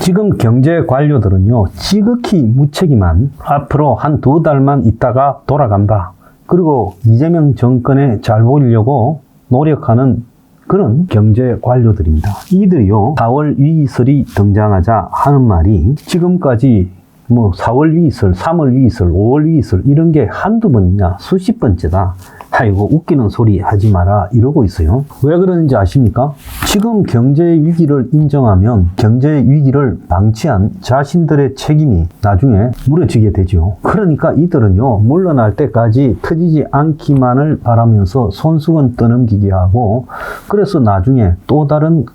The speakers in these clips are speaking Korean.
지금 경제 관료들은요, 지극히 무책임한 앞으로 한 2달만 있다가 돌아간다. 그리고 이재명 정권에 잘 보이려고 노력하는 그런 경제 관료들입니다. 이들이요, 4월 위기설이 등장하자 하는 말이 지금까지 4월 위기설, 3월 위기설, 5월 위기설 이런 게 한두 번이냐, 수십 번째다. 아이고 웃기는 소리 하지 마라 이러고 있어요. 왜 그러는지 아십니까? 지금 경제 위기를 인정하면 경제 위기를 방치한 자신들의 책임이 나중에 무너지게 되죠. 그러니까 이들은요, 물러날 때까지 터지지 않기만을 바라면서 손수건 떠넘기게 하고, 그래서 나중에 또 다른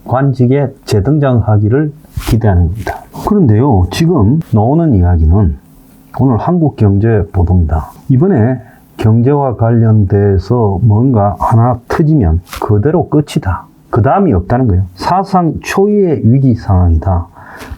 관직에 재등장하기를 기대하는 겁니다. 그런데요, 지금 나오는 이야기는 오늘 한국경제보도입니다. 이번에 경제와 관련돼서 뭔가 하나 터지면 그대로 끝이다. 그 다음이 없다는 거예요. 사상 초유의 위기 상황이다.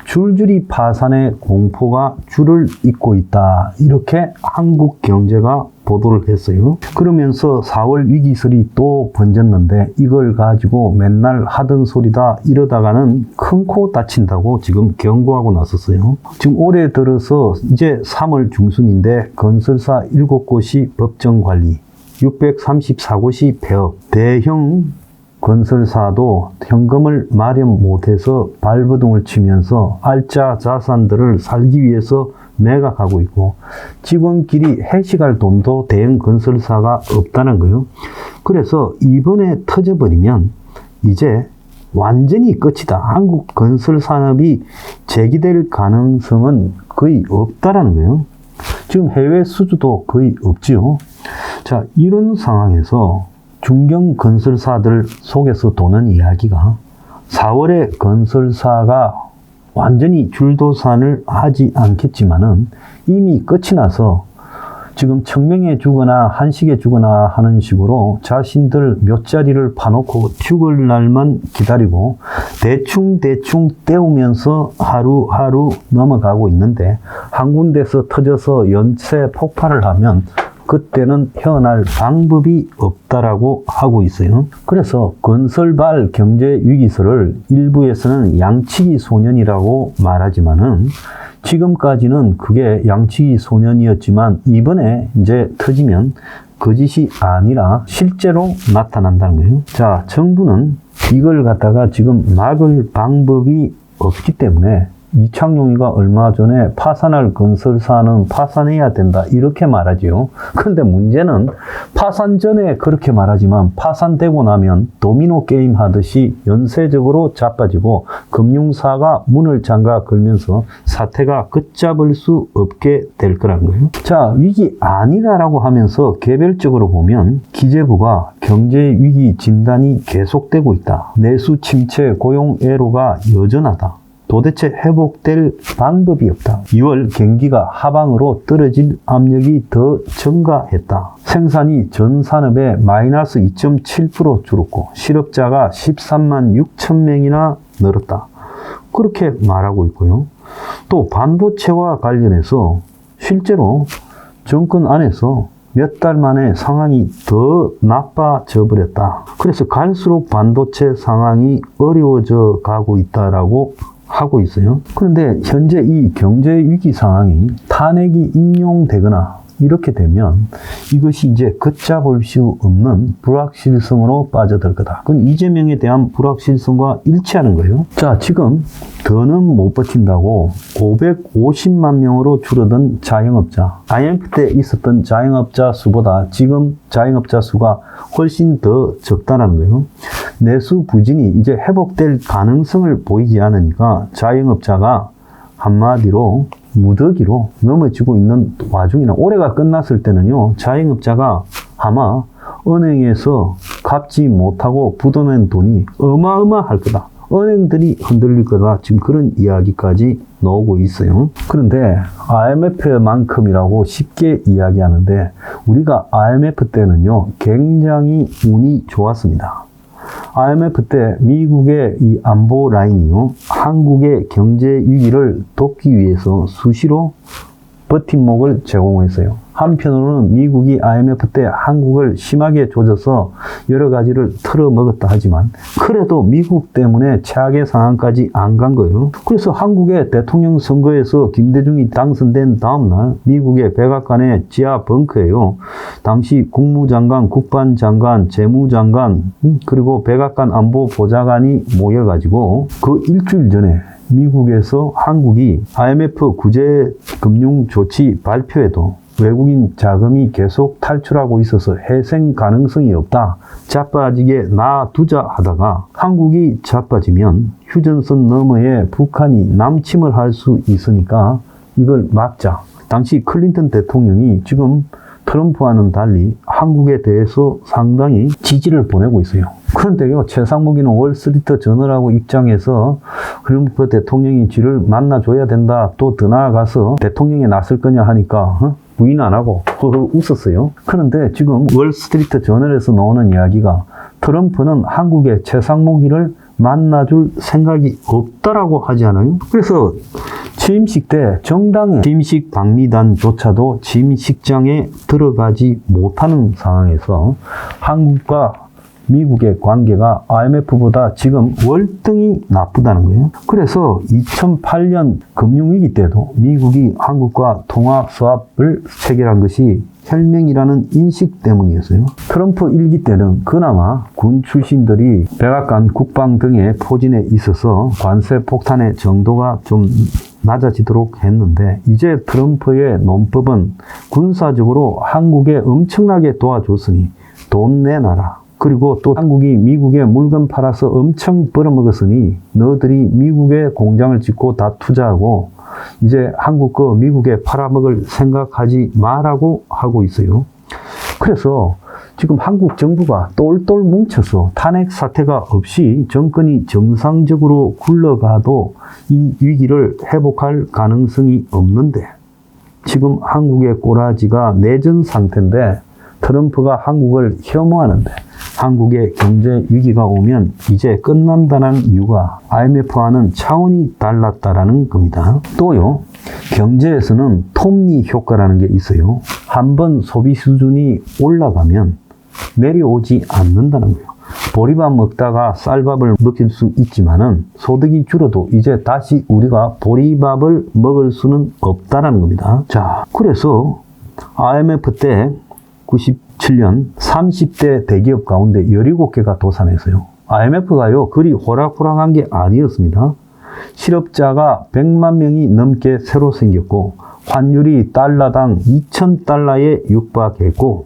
줄줄이 파산의 공포가 줄을 잇고 있다. 이렇게 한국경제가 보도를 했어요. 그러면서 4월 위기설이 또 번졌는데 이걸 가지고 맨날 하던 소리다 이러다가는 큰 코 다친다고 지금 경고하고 나섰어요. 지금 올해 들어서 이제 3월 중순인데 건설사 7곳이 법정관리, 634곳이 폐업, 대형 건설사도 현금을 마련 못해서 발버둥을 치면서 알짜 자산들을 살기 위해서 매각하고 있고, 직원끼리 해식할 돈도 대형 건설사가 없다는 거예요. 그래서 이번에 터져버리면 이제 완전히 끝이다. 한국 건설 산업이 재기될 가능성은 거의 없다라는 거예요. 지금 해외 수주도 거의 없지요. 자, 이런 상황에서 중견 건설사들 속에서 도는 이야기가 4월에 건설사가 완전히 줄도산을 하지 않겠지만은 이미 끝이 나서 지금 청명해 주거나 한식해 주거나 하는 식으로 자신들 몇 자리를 파놓고 죽을 날만 기다리고 대충 때우면서 하루하루 넘어가고 있는데, 한 군데서 터져서 연쇄 폭발을 하면 그때는 헤어날 방법이 없다라고 하고 있어요. 그래서 건설발 경제 위기설을 일부에서는 양치기 소년이라고 말하지만은, 지금까지는 그게 양치기 소년이었지만 이번에 이제 터지면 거짓이 아니라 실제로 나타난다는 거예요. 자, 정부는 이걸 갖다가 지금 막을 방법이 없기 때문에 이창용이가 얼마 전에 파산할 건설사는 파산해야 된다 이렇게 말하지요. 그런데 문제는 파산 전에 그렇게 말하지만 파산되고 나면 도미노 게임 하듯이 연쇄적으로 자빠지고 금융사가 문을 잠가 걸면서 사태가 걷잡을 수 없게 될 거라는 거예요. 자, 위기 아니다라고 하면서 개별적으로 보면 기재부가 경제 위기 진단이 계속되고 있다. 내수 침체, 고용 애로가 여전하다. 도대체 회복될 방법이 없다. 2월 경기가 하방으로 떨어질 압력이 더 증가했다. 생산이 전 산업에 마이너스 2.7% 줄었고 실업자가 13만 6천 명이나 늘었다. 그렇게 말하고 있고요. 또 반도체와 관련해서 실제로 정권 안에서 몇 달 만에 상황이 더 나빠져 버렸다. 그래서 갈수록 반도체 상황이 어려워져 가고 있다라고 하고 있어요. 그런데 현재 이 경제 위기 상황이 탄핵이 인용되거나 이렇게 되면 이것이 이제 걷잡을 수 없는 불확실성으로 빠져들 거다. 그건 이재명에 대한 불확실성과 일치하는 거예요. 자, 지금 더는 못 버틴다고 550만 명으로 줄어든 자영업자, IMF 때 있었던 자영업자 수보다 지금 자영업자 수가 훨씬 더 적다는 거예요. 내수 부진이 이제 회복될 가능성을 보이지 않으니까 자영업자가 한마디로 무더기로 넘어지고 있는 와중이나, 올해가 끝났을 때는요, 자영업자가 아마 은행에서 갚지 못하고 부도낸 돈이 어마어마할 거다. 은행들이 흔들릴 거다. 지금 그런 이야기까지 나오고 있어요. 그런데 IMF만큼이라고 쉽게 이야기하는데, 우리가 IMF 때는요, 굉장히 운이 좋았습니다. IMF 때 미국의 이 안보 라인이요, 한국의 경제 위기를 돕기 위해서 수시로 버팀목을 제공했어요. 한편으로는 미국이 IMF 때 한국을 심하게 조져서 여러 가지를 털어먹었다 하지만 그래도 미국 때문에 최악의 상황까지 안 간 거예요. 그래서 한국의 대통령 선거에서 김대중이 당선된 다음날 미국의 백악관의 지하 벙커예요. 당시 국무장관, 국방장관, 재무장관 그리고 백악관 안보보좌관이 모여가지고 그 일주일 전에 미국에서 한국이 IMF 구제금융조치 발표에도 외국인 자금이 계속 탈출하고 있어서 해생 가능성이 없다. 자빠지게 놔두자 하다가 한국이 자빠지면 휴전선 너머에 북한이 남침을 할 수 있으니까 이걸 막자. 당시 클린턴 대통령이 지금 트럼프와는 달리 한국에 대해서 상당히 지지를 보내고 있어요. 그런데요, 최상목이는 월스트리트 저널하고 입장해서 트럼프 대통령이 쥐를 만나줘야 된다. 또 더 나아가서 대통령에 나설 거냐 하니까 부인 안 하고 웃었어요. 그런데 지금 월스트리트 저널에서 나오는 이야기가 트럼프는 한국의 최상목이를 만나줄 생각이 없다라고 하지 않아요? 그래서 취임식 때 정당의 취임식 방미단조차도 취임식장에 들어가지 못하는 상황에서 한국과 미국의 관계가 IMF보다 지금 월등히 나쁘다는 거예요. 그래서 2008년 금융위기 때도 미국이 한국과 통화수합을 체결한 것이 혈맹이라는 인식 때문이었어요. 트럼프 일기 때는 그나마 군 출신들이 백악관, 국방 등의 포진에 있어서 관세 폭탄의 정도가 좀 낮아지도록 했는데 이제 트럼프의 논법은 군사적으로 한국에 엄청나게 도와줬으니 돈 내놔라. 그리고 또 한국이 미국에 물건 팔아서 엄청 벌어먹었으니 너희들이 미국에 공장을 짓고 다 투자하고 이제 한국 거 미국에 팔아먹을 생각하지 마라고 하고 있어요. 그래서 지금 한국 정부가 똘똘 뭉쳐서 탄핵 사태가 없이 정권이 정상적으로 굴러가도 이 위기를 회복할 가능성이 없는데 지금 한국의 꼬라지가 내전 상태인데 트럼프가 한국을 혐오하는데 한국의 경제 위기가 오면 이제 끝난다는 이유가 IMF와는 차원이 달랐다라는 겁니다. 또요, 경제에서는 톱니 효과라는 게 있어요. 한번 소비 수준이 올라가면 내려오지 않는다는 거예요. 보리밥 먹다가 쌀밥을 먹일 수 있지만은 소득이 줄어도 이제 다시 우리가 보리밥을 먹을 수는 없다라는 겁니다. 자, 그래서 IMF 때 97년 30대 대기업 가운데 17개가 도산했어요. IMF가요, 그리 호락호락한 게 아니었습니다. 실업자가 100만 명이 넘게 새로 생겼고 환율이 달러당 2,000달러에 육박했고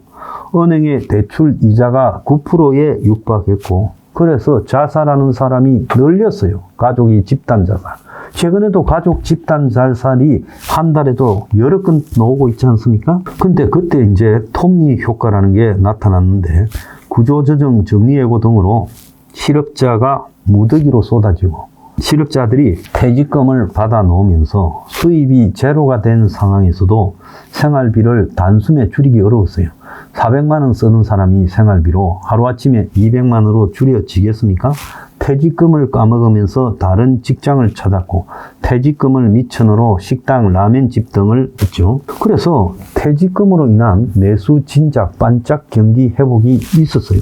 은행의 대출 이자가 9%에 육박했고 그래서 자살하는 사람이 늘렸어요. 가족이 집단 자살. 최근에도 가족 집단 자살이 한 달에도 여러 건 나오고 있지 않습니까? 근데 그때 이제 톱니 효과라는 게 나타났는데 구조조정 정리해고 등으로 실업자가 무더기로 쏟아지고 실업자들이 퇴직금을 받아 놓으면서 수입이 제로가 된 상황에서도 생활비를 단숨에 줄이기 어려웠어요. 400만 원 쓰는 사람이 생활비로 하루아침에 200만 원으로 줄여지겠습니까? 퇴직금을 까먹으면서 다른 직장을 찾았고 퇴직금을 미천으로 식당, 라면집 등을 했죠. 그래서 퇴직금으로 인한 내수 진작 반짝 경기 회복이 있었어요.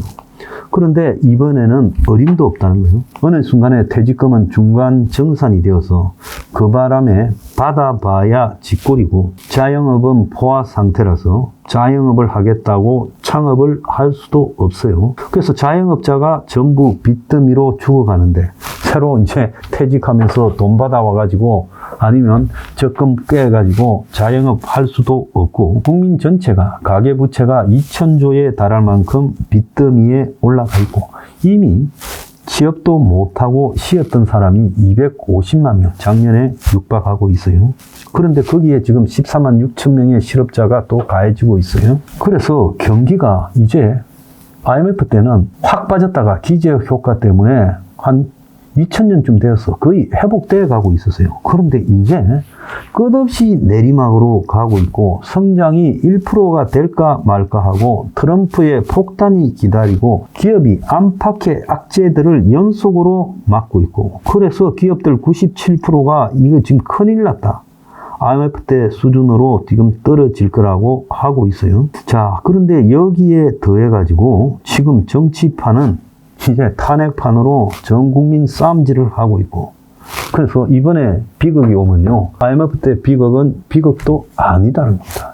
그런데 이번에는 어림도 없다는 거예요. 어느 순간에 퇴직금은 중간 정산이 되어서 그 바람에 받아봐야 쥐꼬리고 자영업은 포화 상태라서 자영업을 하겠다고 창업을 할 수도 없어요. 그래서 자영업자가 전부 빚더미로 죽어가는데 새로 이제 퇴직하면서 돈 받아와가지고 아니면 적금 깨가지고 자영업 할 수도 없고 국민 전체가 가계부채가 2,000조에 달할 만큼 빚더미에 올라가 있고 이미 취업도 못하고 쉬었던 사람이 250만 명 작년에 육박하고 있어요. 그런데 거기에 지금 14만 6천 명의 실업자가 또 가해지고 있어요. 그래서 경기가 이제 IMF 때는 확 빠졌다가 기저효 효과 때문에 한 2000년쯤 되어서 거의 회복되어 가고 있었어요. 그런데 이제 끝없이 내리막으로 가고 있고 성장이 1%가 될까 말까 하고 트럼프의 폭탄이 기다리고 기업이 안팎의 악재들을 연속으로 맞고 있고 그래서 기업들 97%가 이거 지금 큰일 났다. IMF 때 수준으로 지금 떨어질 거라고 하고 있어요. 자, 그런데 여기에 더해가지고 지금 정치판은 이제 탄핵판으로 전 국민 싸움질을 하고 있고, 그래서 이번에 비극이 오면요, IMF 때 비극은 비극도 아니다는 겁니다.